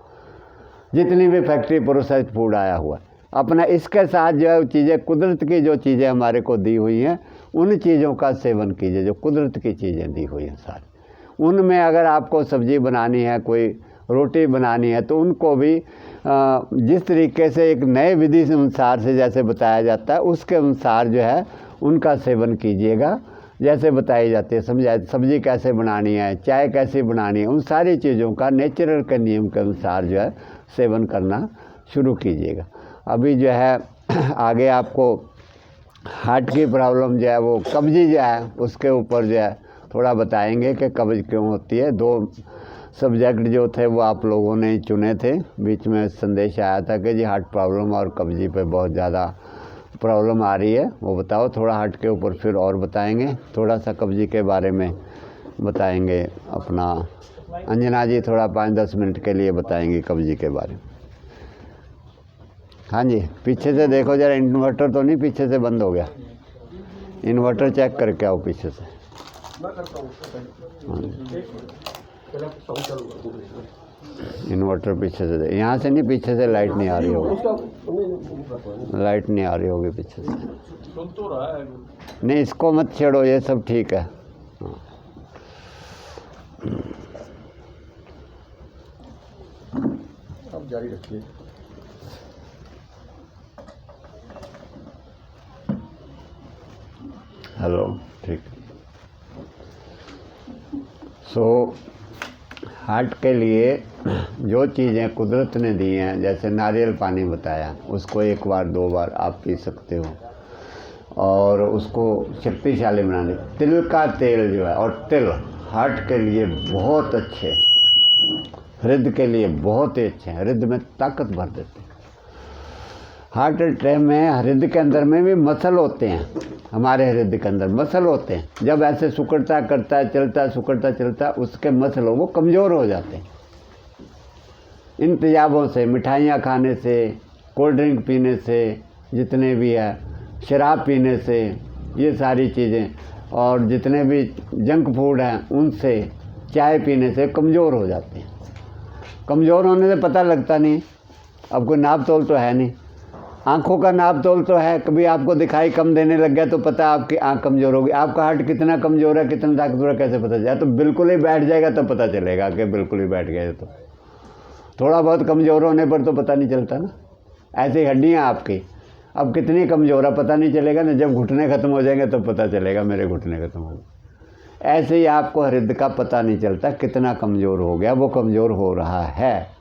Speaker 1: जितनी भी फैक्ट्री प्रोसेस्ड फूड आया हुआ है अपना, इसके साथ जो है चीज़ें, कुदरत की जो चीज़ें हमारे को दी हुई हैं, उन चीज़ों का सेवन कीजिए जो कुदरत की चीज़ें दी हुई हैं सारी। उनमें अगर आपको सब्ज़ी बनानी है, कोई रोटी बनानी है, तो उनको भी जिस तरीके से एक नए विधि से अनुसार से जैसे बताया जाता है, उसके अनुसार जो है उनका सेवन कीजिएगा। जैसे बताई जाती है समझा, सब्ज़ी कैसे बनानी है, चाय कैसे बनानी है, उन सारी चीज़ों का नेचुरल के नियम के अनुसार जो है सेवन करना शुरू कीजिएगा। अभी जो है आगे आपको हार्ट की प्रॉब्लम जो है, वो कब्जी जो है, उसके ऊपर जो है थोड़ा बताएंगे कि कब्ज क्यों होती है। 2 सब्जेक्ट जो थे वो आप लोगों ने चुने थे। बीच में संदेश आया था कि जी हार्ट प्रॉब्लम और कब्जी पे बहुत ज़्यादा प्रॉब्लम आ रही है, वो बताओ थोड़ा हार्ट के ऊपर। फिर और बताएंगे, थोड़ा सा कब्जी के बारे में बताएंगे अपना। अंजना जी थोड़ा 5-10 मिनट के लिए बताएंगे कब्जी के बारे में। हाँ जी, पीछे से देखो जरा, इन्वर्टर तो नहीं पीछे से बंद हो गया। इन्वर्टर चेक करके आओ पीछे से। हाँ, इन्वर्टर पीछे से, यहाँ से नहीं, पीछे से लाइट नहीं आ रही होगी, लाइट नहीं आ रही होगी पीछे से। नहीं, इसको मत छेड़ो, ये सब ठीक है। हाँ,
Speaker 2: अब जारी रखिए।
Speaker 1: हेलो, ठीक। सो हार्ट के लिए जो चीज़ें कुदरत ने दी हैं, जैसे नारियल पानी बताया, उसको 1 बार 2 बार आप पी सकते हो और उसको शक्तिशाली बनाने। तिल का तेल जो है, और तिल हार्ट के लिए बहुत अच्छे, हृदय के लिए बहुत ही अच्छे हैं, हृदय में ताकत भर देते हैं। हार्ट अटैक में हृदय के अंदर में भी मसल होते हैं, हमारे हृदय के अंदर मसल होते हैं। जब ऐसे सुकड़ता करता है, चलता सुकड़ता चलता, उसके मसल वो कमज़ोर हो जाते हैं। इन तेजाबों से, मिठाइयाँ खाने से, कोल्ड ड्रिंक पीने से, जितने भी है, शराब पीने से, ये सारी चीज़ें, और जितने भी जंक फूड हैं उनसे, चाय पीने से कमज़ोर हो जाते हैं। कमज़ोर होने से पता लगता नहीं, अब कोई नाप तोल तो है नहीं। आँखों का नाप तोल तो है, कभी आपको दिखाई कम देने लग गया तो पता आपकी आँख कमज़ोर होगी। आपका हार्ट कितना कमज़ोर है, कितना ताकतवर है, कैसे पता चलेगा? तो बिल्कुल ही बैठ जाएगा तो पता चलेगा कि बिल्कुल ही बैठ गए। तो थोड़ा बहुत कमज़ोर होने पर तो पता नहीं चलता ना। ऐसी हड्डियाँ आपकी अब कितनी कमज़ोर है पता नहीं चलेगा ना। जब घुटने ख़त्म हो जाएंगे तो पता चलेगा मेरे घुटने ख़त्म हो गए। ऐसे ही आपको हृदय का पता नहीं चलता कितना कमज़ोर हो गया, वो कमज़ोर हो रहा है।